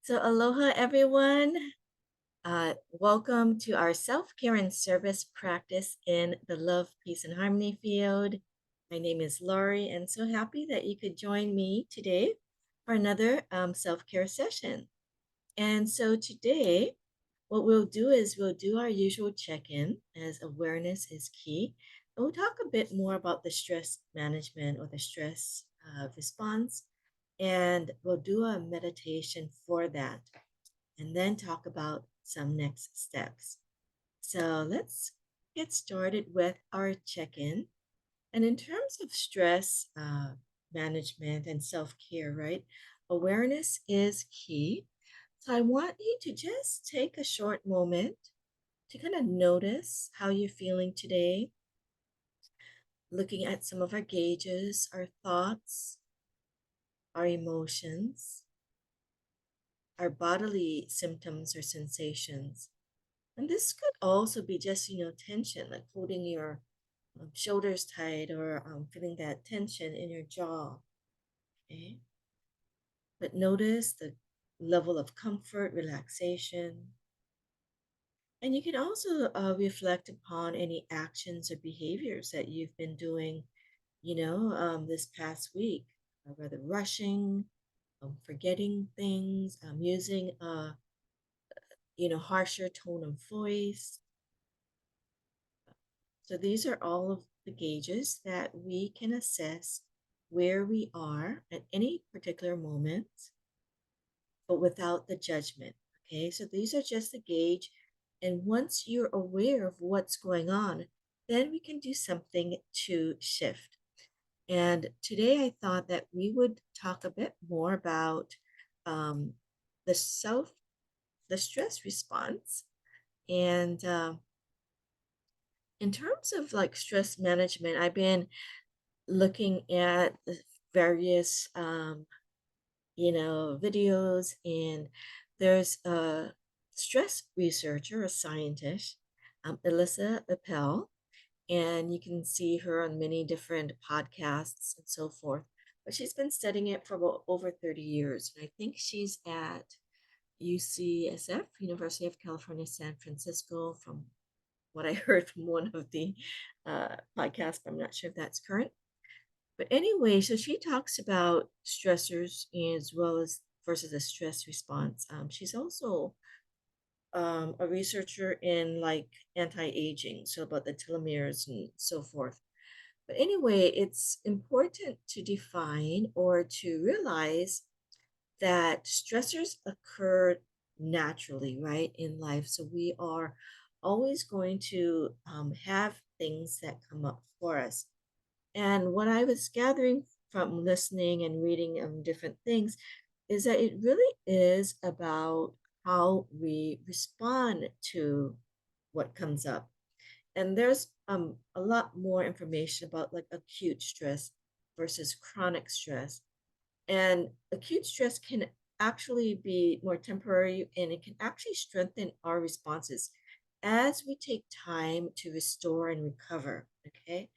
So, aloha everyone. Welcome to our self care and service practice in the love, peace, and harmony field. My name is Lori, and so happy that you could join me today for another self care session. And so, today, what we'll do is we'll do our usual check in as awareness is key. And we'll talk a bit more about the stress management or the stress response, and we'll do a meditation for that and then talk about some next steps. So let's get started with our check in. And in terms of stress management and self care, right? Awareness is key. So I want you to just take a short moment to kind of notice how you're feeling today, looking at some of our gauges, our thoughts, our emotions, our bodily symptoms or sensations. And this could also be just, tension, like holding your shoulders tight or feeling that tension in your jaw. Okay. But notice the level of comfort, relaxation. And you can also reflect upon any actions or behaviors that you've been doing, this past week, whether rushing, forgetting things, using harsher tone of voice. So these are all of the gauges that we can assess where we are at any particular moment, but without the judgment. Okay, so these are just the gauge. And once you're aware of what's going on, then we can do something to shift. And today I thought that we would talk a bit more about um, the the stress response. And in terms of like stress management, I've been looking at the various videos, and there's a stress researcher, a scientist, Alyssa Appel, and you can see her on many different podcasts and so forth. But she's been studying it for about over 30 years, and I think she's at UCSF, University of California, San Francisco, from what I heard from one of the podcasts, but I'm not sure if that's current. But anyway, so she talks about stressors as well as versus a stress response. She's also a researcher in like anti-aging, so about the telomeres and so forth. But anyway, it's important to define or to realize that stressors occur naturally, right, in life. So we are always going to have things that come up for us. And what I was gathering from listening and reading different things is that it really is about how we respond to what comes up. And there's a lot more information about like acute stress versus chronic stress. And acute stress can actually be more temporary, and it can actually strengthen our responses as we take time to restore and recover. Okay.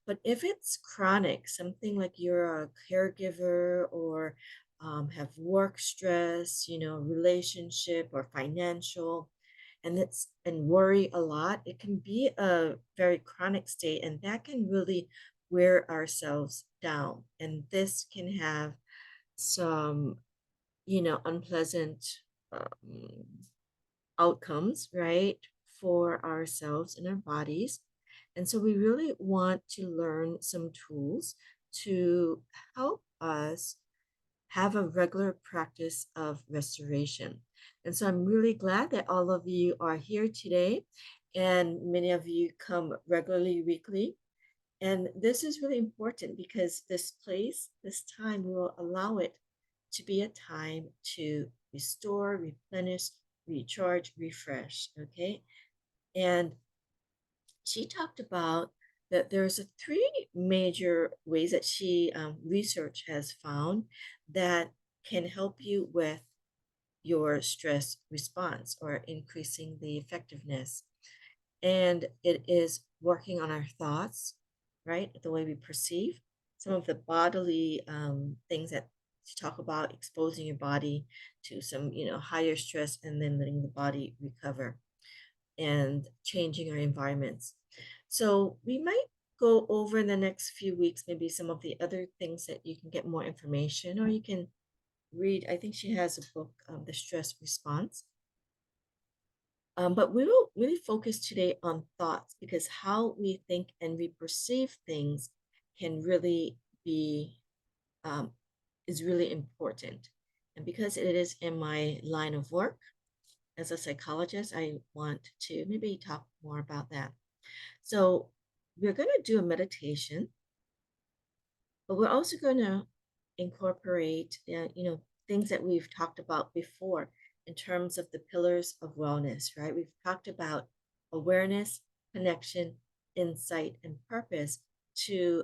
But if it's chronic, something like you're a caregiver or have work stress, relationship or financial, and worry a lot, it can be a very chronic state, and that can really wear ourselves down. And this can have some, unpleasant um, outcomes, right, for ourselves and our bodies. And so we really want to learn some tools to help us have a regular practice of restoration. And so I'm really glad that all of you are here today, and many of you come regularly weekly. And this is really important because this place, this time, will allow it to be a time to restore, replenish, recharge, refresh. Okay. And she talked about that there's a three major ways that she research has found that can help you with your stress response or increasing the effectiveness. And it is working on our thoughts, right? The way we perceive some of the bodily things that to talk about exposing your body to some, higher stress and then letting the body recover and changing our environments. So we might go over in the next few weeks, maybe some of the other things that you can get more information, or you can read. I think she has a book, The Stress Response. But we will really focus today on thoughts because how we think and we perceive things can really be um, is really important. And because it is in my line of work as a psychologist, I want to maybe talk more about that. So we're going to do a meditation, but we're also going to incorporate, things that we've talked about before in terms of the pillars of wellness, right? We've talked about awareness, connection, insight, and purpose to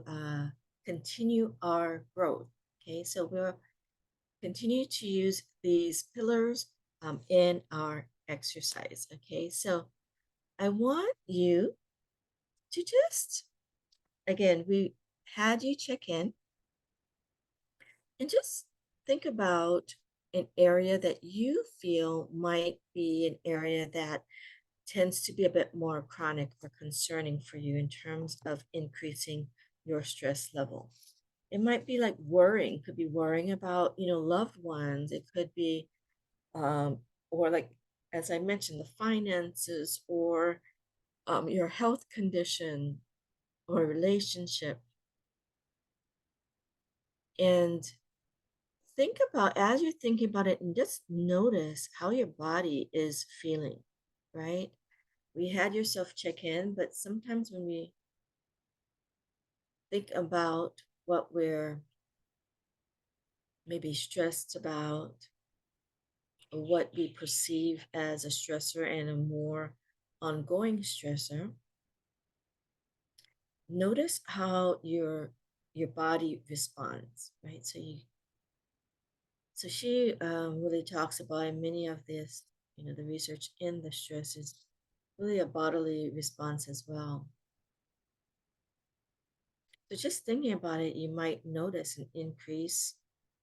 continue our growth. Okay, so we'll continue to use these pillars in our exercise. Okay, so I want you to just, again, we had you check in and just think about an area that you feel might be an area that tends to be a bit more chronic or concerning for you in terms of increasing your stress level. It might be like worrying, could be worrying about, loved ones. It could be, um, or like, as I mentioned, the finances or your health condition or relationship. And think about, as you're thinking about it, and just notice how your body is feeling, right? We had yourself check in, but sometimes when we think about what we're maybe stressed about or what we perceive as a stressor and a more ongoing stressor, notice how your body responds, right? So she really talks about in many of this, the research in the stress is really a bodily response as well. So just thinking about it, you might notice an increase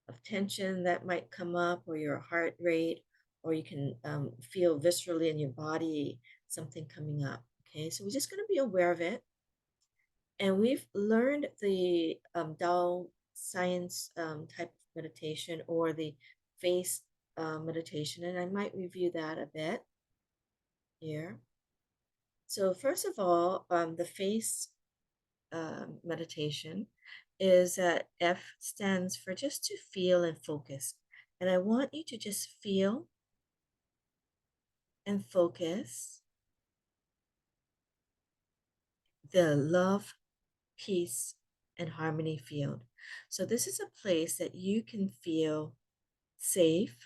of tension that might come up, or your heart rate, or you can feel viscerally in your body something coming up. Okay, so we're just going to be aware of it. And we've learned the Tao science type of meditation or the face meditation, and I might review that a bit here. So, first of all, the face meditation is that F stands for just to feel and focus. And I want you to just feel and focus the love, peace, and harmony field. So, this is a place that you can feel safe.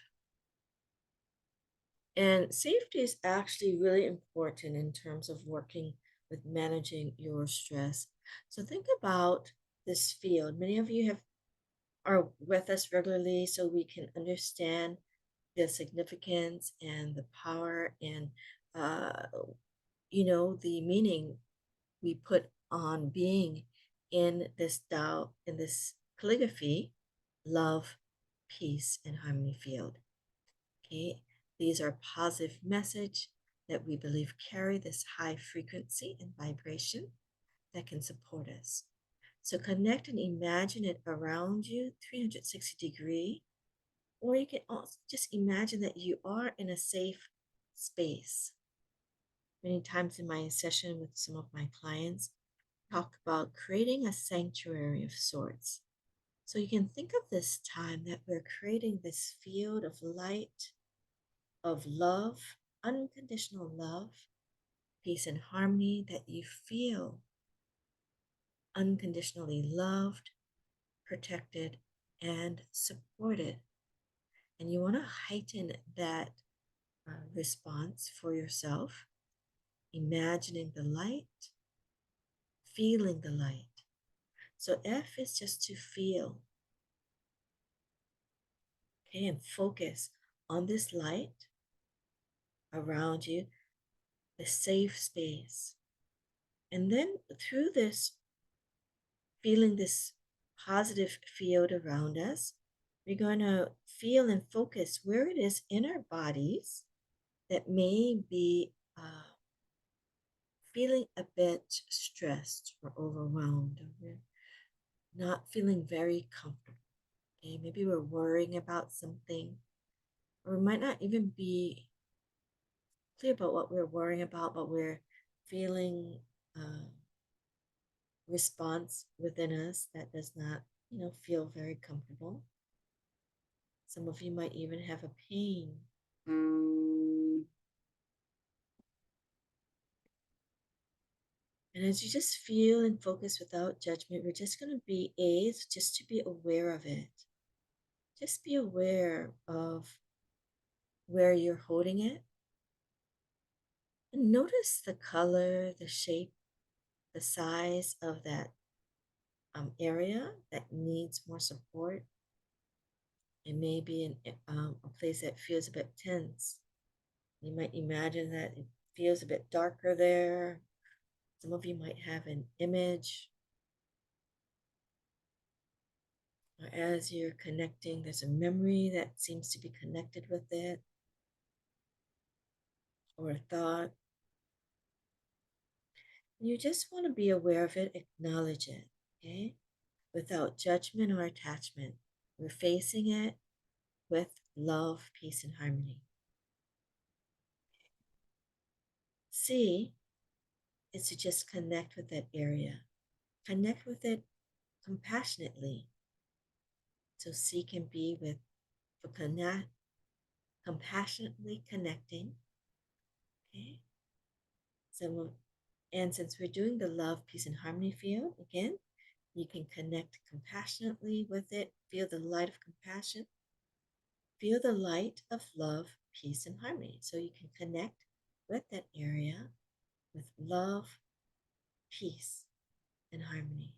And safety is actually really important in terms of working with managing your stress. So, think about this field. Many of you are with us regularly so we can understand the significance and the power and uh, the meaning we put on being in this Tao, in this calligraphy, love, peace, and harmony field. Okay, these are positive message that we believe carry this high frequency and vibration that can support us. So connect and imagine it around you 360 degree, or you can also just imagine that you are in a safe space. Many times in my session with some of my clients, talk about creating a sanctuary of sorts. So you can think of this time that we're creating this field of light, of love, unconditional love, peace and harmony, that you feel unconditionally loved, protected, and supported. And you want to heighten that response for yourself, imagining the light, feeling the light. So F is just to feel, okay, and focus on this light around you, the safe space. And then through this, feeling this positive field around us, we're going to feel and focus where it is in our bodies that may be feeling a bit stressed or overwhelmed, or we're not feeling very comfortable. Okay, maybe we're worrying about something, or we might not even be clear about what we're worrying about, but we're feeling uh, response within us that does not, feel very comfortable. Some of you might even have a pain. And as you just feel and focus without judgment, we're just going to be aids just to be aware of it. Just be aware of where you're holding it. And notice the color, the shape, the size of that area that needs more support. It may be a place that feels a bit tense. You might imagine that it feels a bit darker there. Some of you might have an image, or as you're connecting, there's a memory that seems to be connected with it, or a thought. You just want to be aware of it, acknowledge it, okay? Without judgment or attachment. We're facing it with love, peace, and harmony. C is to just connect with that area. Connect with it compassionately. So C can be with for compassionately connecting. Okay. And since we're doing the love, peace, and harmony field, again, you can connect compassionately with it. Feel the light of compassion. Feel the light of love, peace, and harmony. So you can connect with that area with love, peace, and harmony.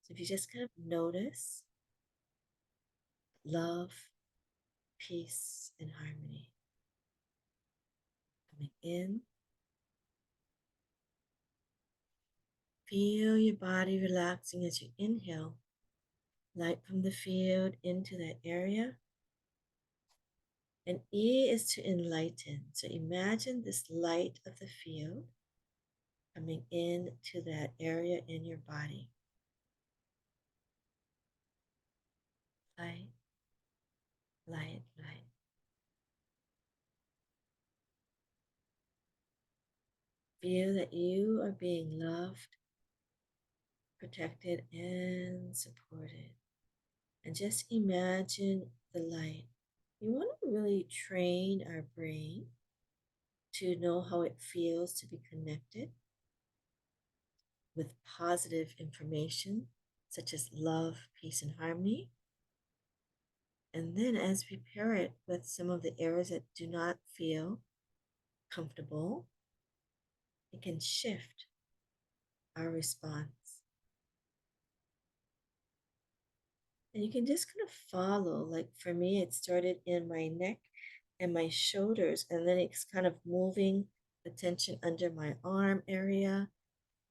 So if you just kind of notice love, peace, and harmony coming in, feel your body relaxing as you inhale light from the field into that area. And E is to enlighten. So imagine this light of the field coming into that area in your body. Light, light, light. Feel that you are being loved, protected, and supported. And just imagine the light. We want to really train our brain to know how it feels to be connected with positive information, such as love, peace, and harmony. And then as we pair it with some of the areas that do not feel comfortable, it can shift our response. And you can just kind of follow, like for me, it started in my neck and my shoulders, and then it's kind of moving the tension under my arm area.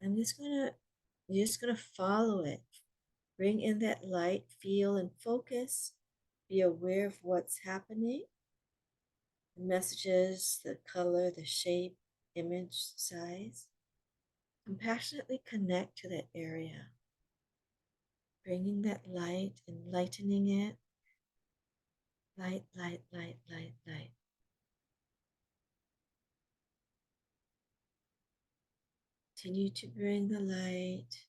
You're just gonna follow it. Bring in that light, feel and focus. Be aware of what's happening, the messages, the color, the shape, image, size. Compassionately connect to that area, bringing that light, enlightening it. Light, light, light, light, light. Continue to bring the light.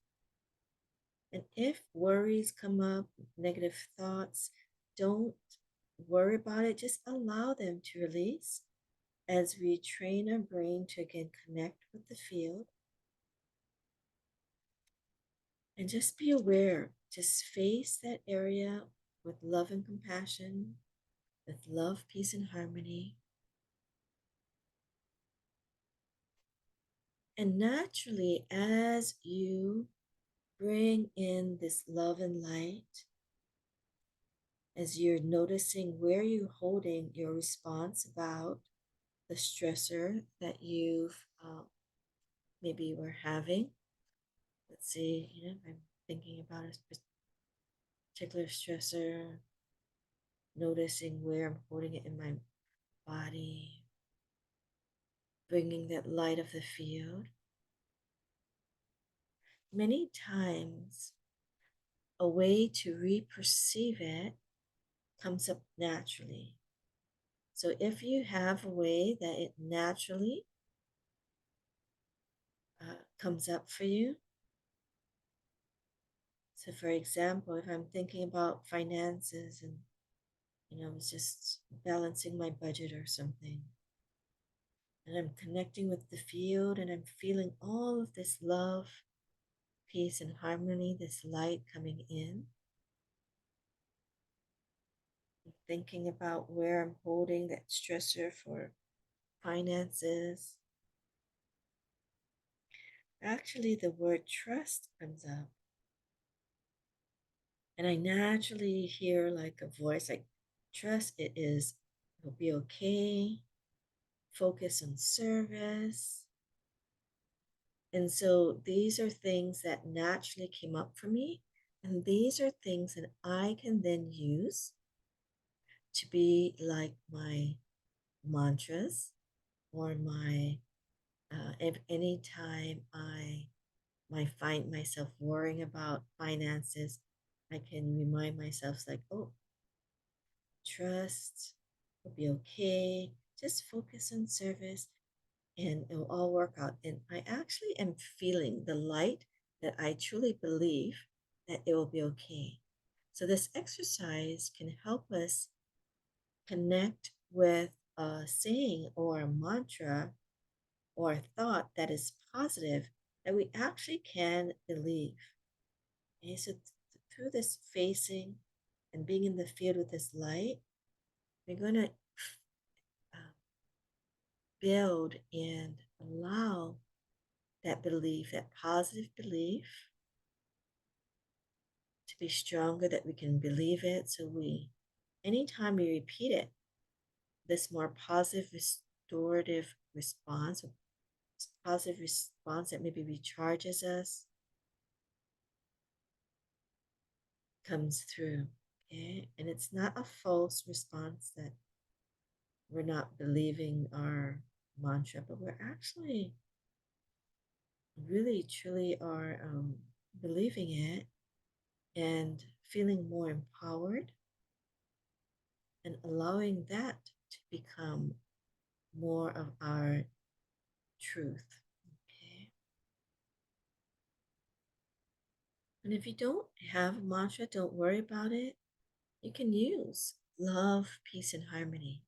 And if worries come up, negative thoughts, don't worry about it. Just allow them to release as we train our brain to again connect with the field. And just be aware, just face that area with love and compassion, with love, peace, and harmony. And naturally, as you bring in this love and light, as you're noticing where you're holding your response about the stressor that you've maybe were having. Let's see, I'm thinking about a particular stressor. noticing where I'm holding it in my body, bringing that light of the field. Many times, a way to re-perceive it comes up naturally. So if you have a way that it naturally comes up for you, so for example, if I'm thinking about finances and I was just balancing my budget or something, and I'm connecting with the field and I'm feeling all of this love, peace, and harmony, this light coming in. I'm thinking about where I'm holding that stressor for finances. Actually, the word trust comes up. And I naturally hear like a voice like, trust it'll be okay, focus on service. And so these are things that naturally came up for me. And these are things that I can then use to be like my mantras or my, if anytime I find myself worrying about finances, I can remind myself like, oh, trust, it'll be okay. Just focus on service and it'll all work out. And I actually am feeling the light that I truly believe that it will be okay. So this exercise can help us connect with a saying or a mantra or a thought that is positive that we actually can believe. Okay, so through this facing and being in the field with this light, we're going to build and allow that belief, that positive belief, to be stronger, that we can believe it. So anytime we repeat it, this more positive, restorative response, positive response that maybe recharges us, comes through. Okay. And it's not a false response that we're not believing our mantra, but we're actually really truly are believing it and feeling more empowered and allowing that to become more of our truth. Okay. And if you don't have a mantra, don't worry about it. You can use love, peace, and harmony.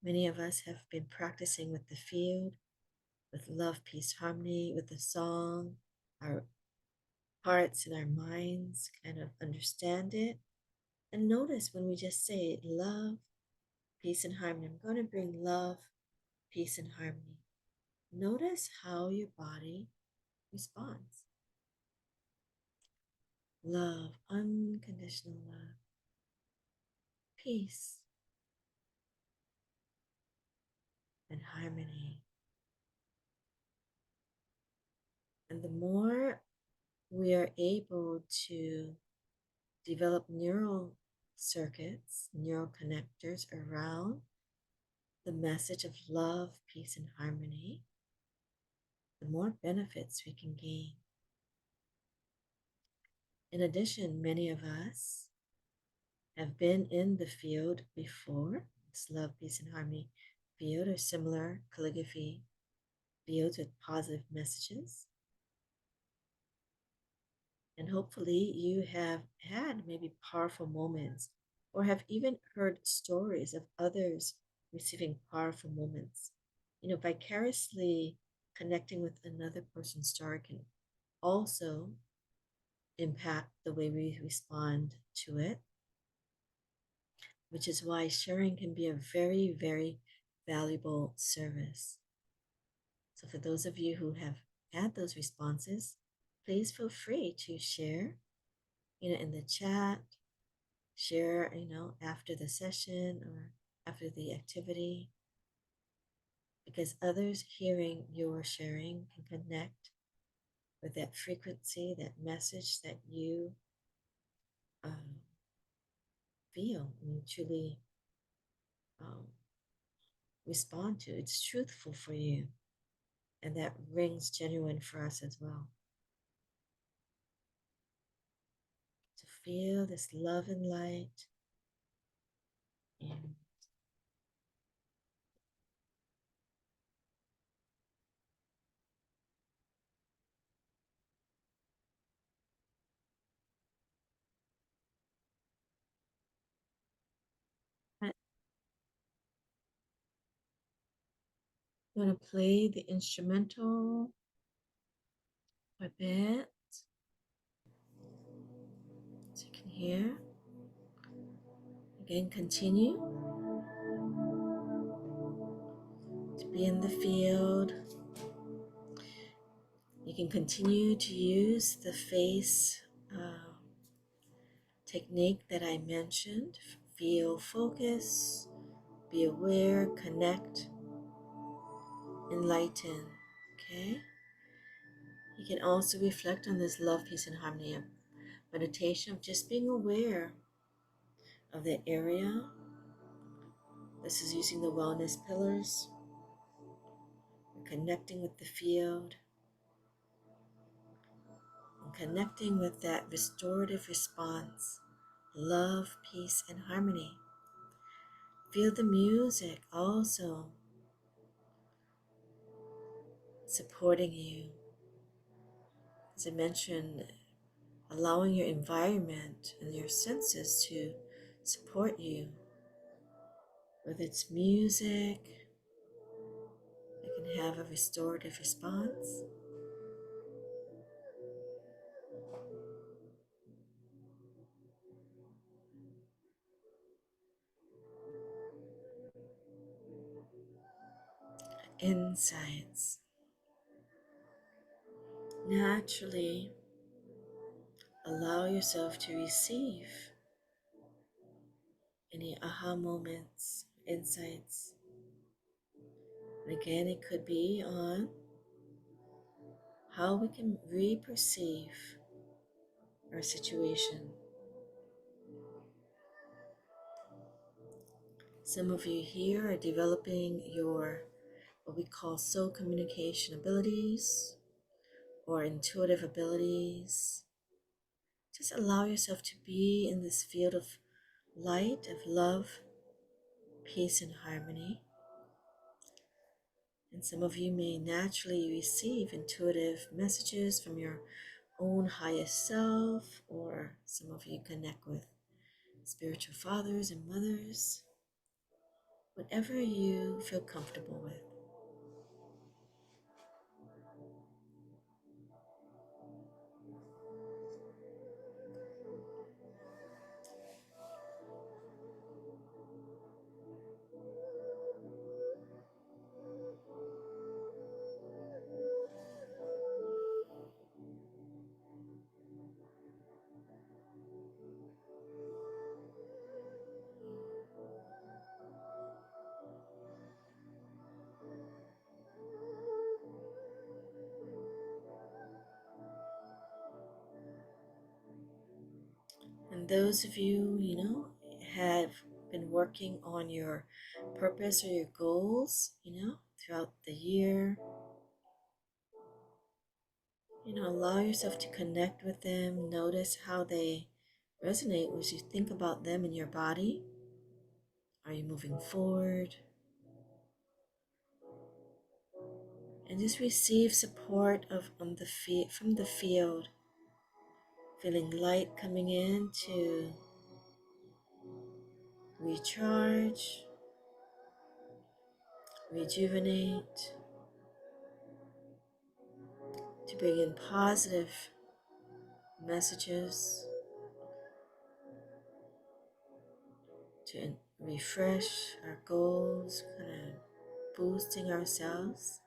Many of us have been practicing with the field, with love, peace, harmony, with the song. Our hearts and our minds kind of understand it. And notice when we just say love, peace, and harmony, I'm going to bring love, peace, and harmony. Notice how your body responds. Love, unconditional love, peace, and harmony. And the more we are able to develop neural circuits, neural connectors around the message of love, peace, and harmony, the more benefits we can gain. In addition, many of us have been in the field before, this love, peace, and harmony field or similar calligraphy fields with positive messages. And hopefully you have had maybe powerful moments or have even heard stories of others receiving powerful moments. Vicariously connecting with another person's story can also impact the way we respond to it, which is why sharing can be a very, very valuable service. So for those of you who have had those responses, please feel free to share, in the chat, share, after the session or after the activity, because others hearing your sharing can connect with that frequency, that message that you feel and you truly um, respond to. It's truthful for you, and that rings genuine for us as well. To feel this love and light, and I'm going to play the instrumental a bit so you can hear. Again, continue to be in the field. You can continue to use the face technique that I mentioned. Feel, focus, be aware, connect, enlighten. Okay? You can also reflect on this love, peace, and harmony of meditation of just being aware of the area. This is using the wellness pillars, connecting with the field, and connecting with that restorative response, love, peace, and harmony. Feel the music also supporting you. As I mentioned, allowing your environment and your senses to support you. Whether it's music, it can have a restorative response. Insights. Naturally allow yourself to receive any aha moments, insights. And again, it could be on how we can re-perceive our situation. Some of you here are developing your what we call soul communication abilities or intuitive abilities. Just allow yourself to be in this field of light, of love, peace, and harmony. And some of you may naturally receive intuitive messages from your own highest self, or some of you connect with spiritual fathers and mothers, whatever you feel comfortable with. And those of you, have been working on your purpose or your goals, throughout the year, allow yourself to connect with them. Notice how they resonate as you think about them in your body. Are you moving forward? And just receive support from the field, feeling light coming in to recharge, rejuvenate, to bring in positive messages, to refresh our goals, kind of boosting ourselves.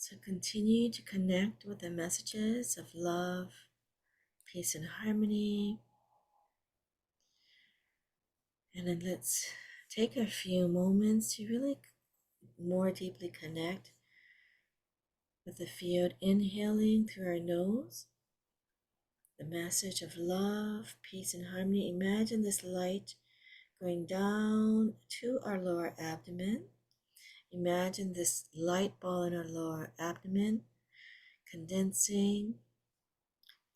So continue to connect with the messages of love, peace, and harmony. And then let's take a few moments to really more deeply connect with the field, inhaling through our nose. The message of love, peace, and harmony. Imagine this light going down to our lower abdomen. Imagine this light ball in our lower abdomen condensing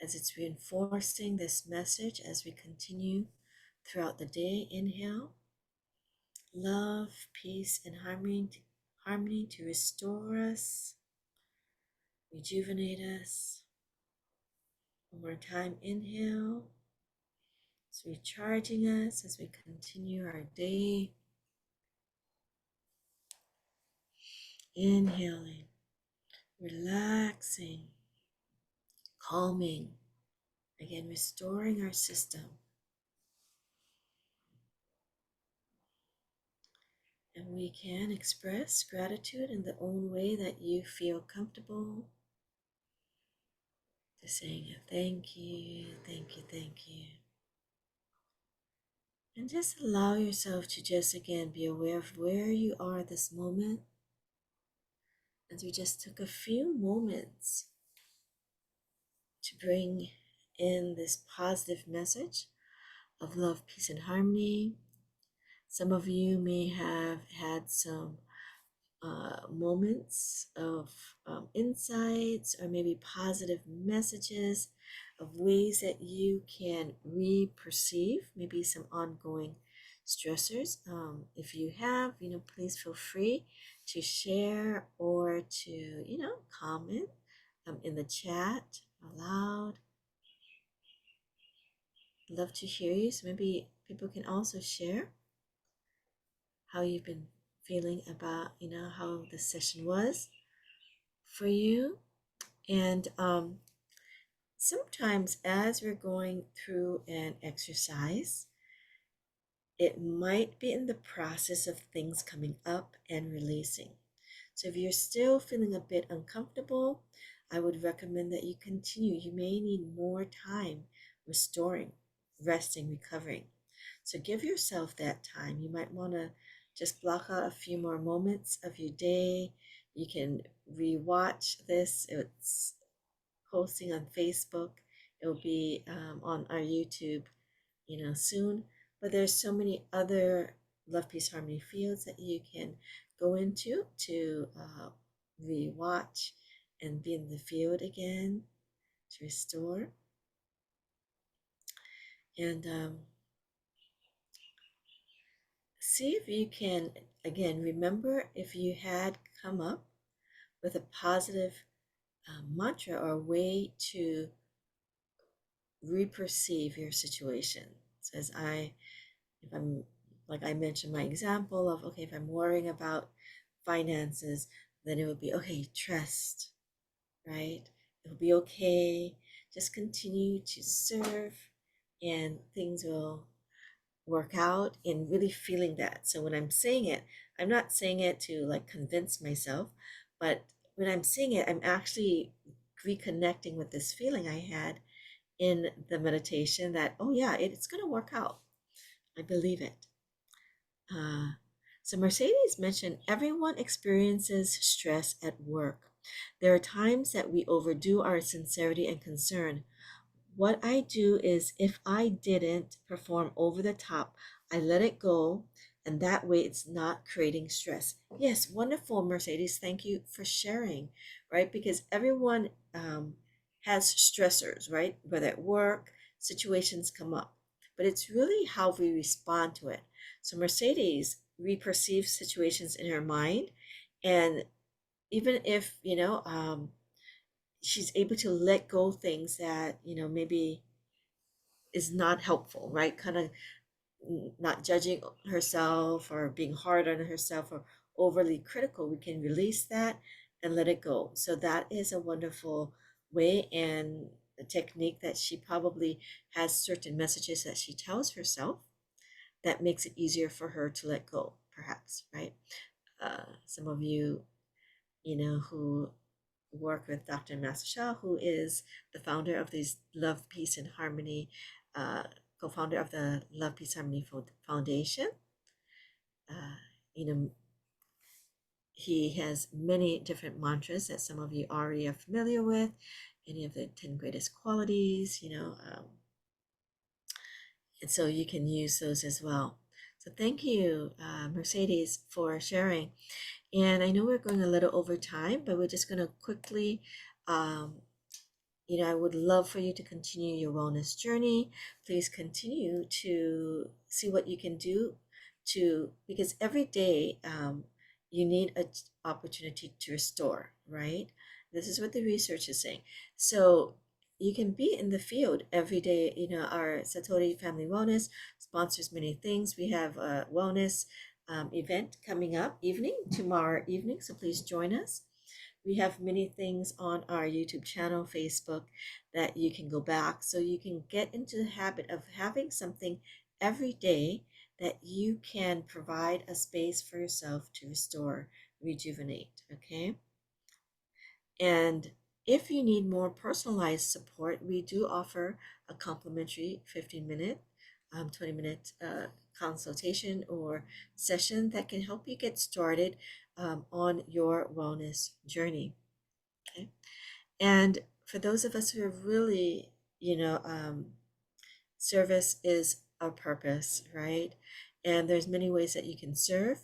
as it's reinforcing this message as we continue throughout the day. Inhale, love, peace, and harmony to restore us, rejuvenate us. One more time, inhale. It's recharging us as we continue our day. Inhaling, relaxing, calming, again, restoring our system. And we can express gratitude in the own way that you feel comfortable. Just saying a thank you, thank you, thank you. And just allow yourself to just again be aware of where you are at this moment. As we just took a few moments to bring in this positive message of love, peace, and harmony. Some of you may have had some moments of insights or maybe positive messages of ways that you can re-perceive maybe some ongoing stressors. If you have, please feel free to share or to, comment in the chat aloud. Love to hear you. So maybe people can also share how you've been feeling about, how the session was for you. And sometimes as we're going through an exercise, it might be in the process of things coming up and releasing. So if you're still feeling a bit uncomfortable, I would recommend that you continue. You may need more time restoring, resting, recovering. So give yourself that time. You might want to just block out a few more moments of your day. You can rewatch this. It's posting on Facebook. It will be on our YouTube, soon. But there's so many other Love, Peace, Harmony fields that you can go into to rewatch and be in the field again to restore. And see if you can, again, remember if you had come up with a positive mantra or way to re-perceive your situation. So if I'm, like I mentioned my example of, okay, if I'm worrying about finances, then it would be, okay, trust, right? It'll be okay. Just continue to serve and things will work out, and really feeling that. So when I'm saying it, I'm not saying it to like convince myself, but when I'm saying it, I'm actually reconnecting with this feeling I had in the meditation that, oh yeah, it's going to work out. I believe it. So Mercedes mentioned everyone experiences stress at work. There are times that we overdo our sincerity and concern. What I do is if I didn't perform over the top, I let it go, and that way it's not creating stress. Yes, wonderful, Mercedes. Thank you for sharing, right? Because everyone has stressors, right? Whether at work, situations come up, but it's really how we respond to it. So Mercedes re-perceives situations in her mind, and even if, she's able to let go things that, maybe is not helpful, right? Kind of not judging herself or being hard on herself or overly critical. We can release that and let it go. So that is a wonderful way and a technique that she probably has certain messages that she tells herself that makes it easier for her to let go, perhaps, right? Some of you, who work with Dr. Masasha, who is the founder of this Love, Peace, and Harmony, co-founder of the Love, Peace, Harmony Foundation. Uh, you know, he has many different mantras that some of you already are familiar with. Any of the 10 greatest qualities, and so you can use those as well. So thank you, Mercedes, for sharing. And I know we're going a little over time, but we're just going to quickly, um, I would love for you to continue your wellness journey. Please continue to see what you can do because every day you need an opportunity to restore, right? This is what the research is saying. So you can be in the field every day. Our Satori Family Wellness sponsors many things. We have a wellness event coming up tomorrow evening. So please join us. We have many things on our YouTube channel, Facebook, that you can go back so you can get into the habit of having something every day that you can provide a space for yourself to restore, rejuvenate, okay? And if you need more personalized support, we do offer a complimentary 15-minute, 20-minute consultation or session that can help you get started on your wellness journey. Okay. And for those of us who are really, service is our purpose, right? And there's many ways that you can serve.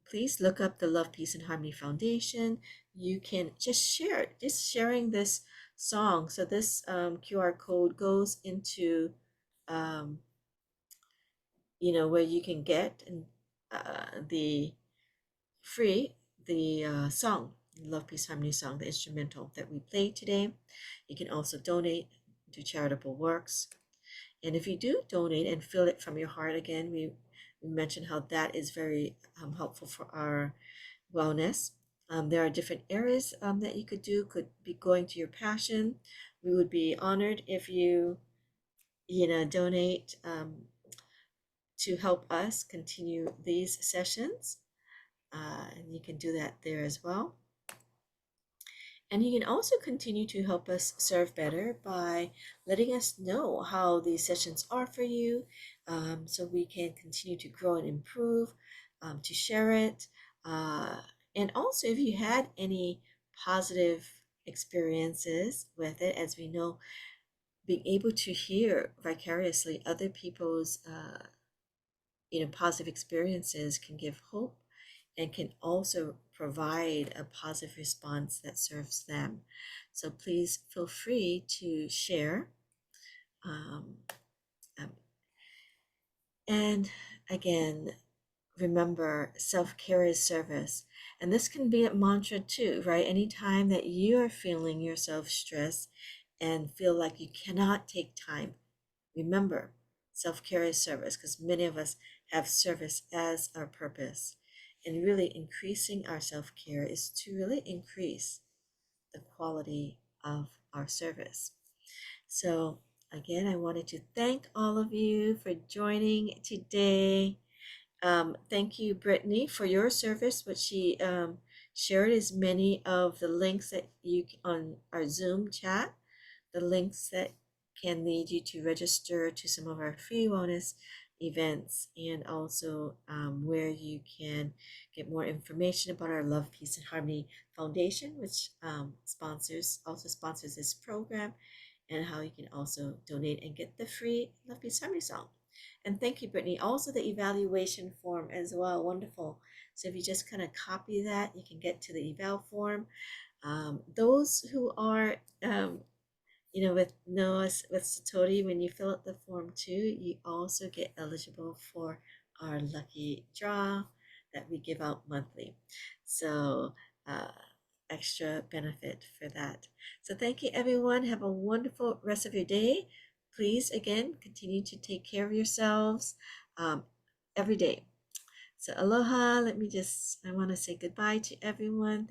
Please look up the Love, Peace, and Harmony Foundation. You can just share it, just sharing this song. So this QR code goes into, where you can get the song, Love, Peace, Harmony song, the instrumental that we played today. You can also donate to charitable works. And if you do donate and feel it from your heart, again, we mentioned how that is very helpful for our wellness. There are different areas that you could do, could be going to your passion. We would be honored if you, donate to help us continue these sessions. And you can do that there as well. And you can also continue to help us serve better by letting us know how these sessions are for you, so we can continue to grow and improve, to share it. And also, if you had any positive experiences with it, as we know, being able to hear vicariously other people's positive experiences can give hope and can also provide a positive response that serves them. So please feel free to share. And again, remember, self-care is service. And this can be a mantra too, right? Anytime that you are feeling yourself stressed and feel like you cannot take time, remember, self-care is service, because many of us have service as our purpose. And really increasing our self-care is to really increase the quality of our service. So again, I wanted to thank all of you for joining today. Thank you, Brittany, for your service. What she shared is many of the links that you on our Zoom chat, the links that can lead you to register to some of our free wellness events, and also where you can get more information about our Love, Peace, and Harmony Foundation, which sponsors this program, and how you can also donate and get the free Love, Peace, Harmony song. And thank you, Brittany. Also the evaluation form as well. Wonderful. So if you just kind of copy that, you can get to the eval form. Those who are with Satori, when you fill out the form too, you also get eligible for our lucky draw that we give out monthly. So extra benefit for that. So thank you, everyone. Have a wonderful rest of your day. Please, again, continue to take care of yourselves every day. So aloha. I want to say goodbye to everyone.